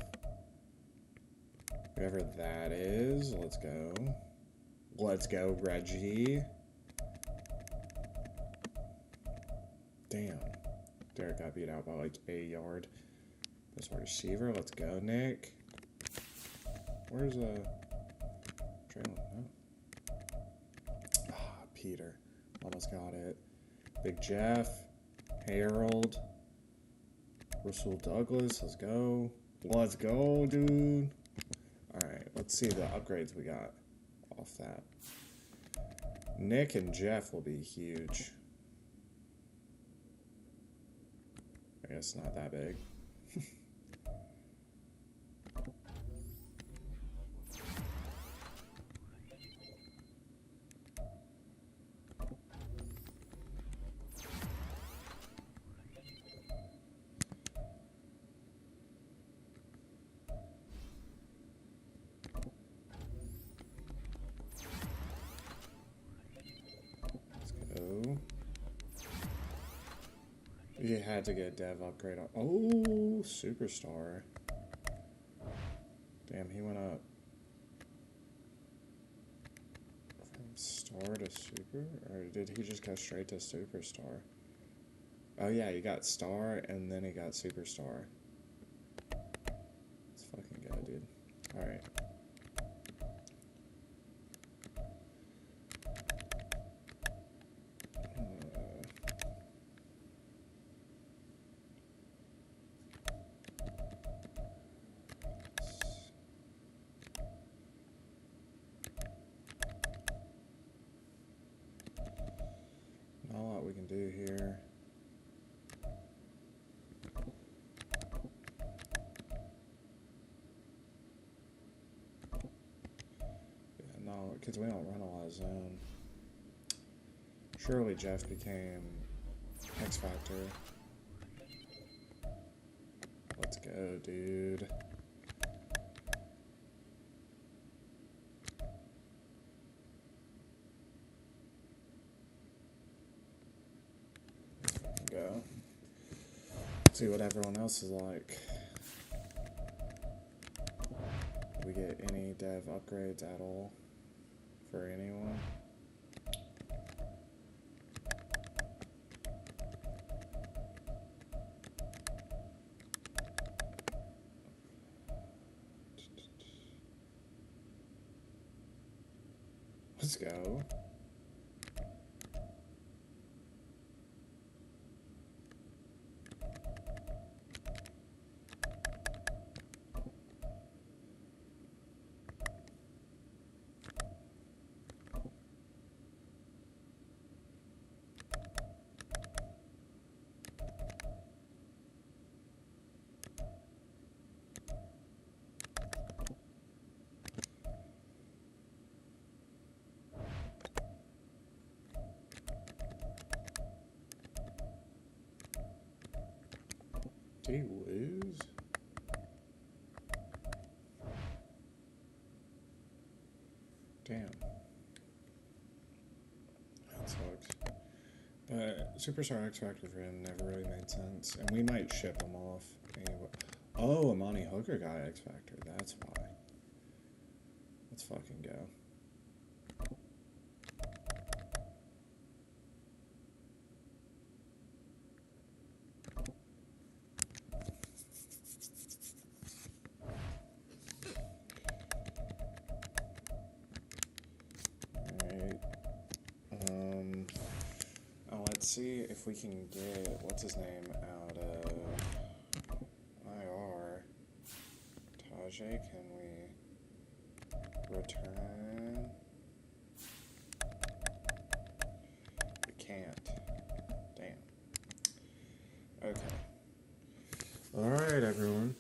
Whoever that is, let's go. Let's go, Reggie. Damn. Derek got beat out by like a yard. Best wide receiver, let's go, Nick. Where's Traylon? No. Peter. Almost got it. Big Jeff. Harold. Russell Douglas. Let's go. Let's go, dude. Alright, let's see the upgrades we got off that. Nick and Jeff will be huge. I guess not that big. You had to get a dev upgrade on. Oh, superstar. Damn, he went up from star to super? Or did he just go straight to superstar? Oh, yeah, he got star and then he got superstar. Let's fucking go, dude. Alright. We can do here. Yeah, no, because we don't run a lot of zone. Surely Jeff became X Factor. Let's go, dude. Go. See what everyone else is like. Do we get any dev upgrades at all for anyone? Let's go. Did he lose? Damn. That sucks. But Superstar X Factor for him never really made sense. And we might ship him off anyway. Oh, Amani Hooker got X Factor. That's why. Let's fucking go. Let's see if we can get, what's his name, out of IR. Tajay, can we return? We can't. Damn. Okay. Alright, everyone.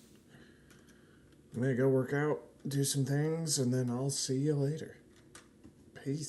I'm gonna go work out, do some things, and then I'll see you later. Peace.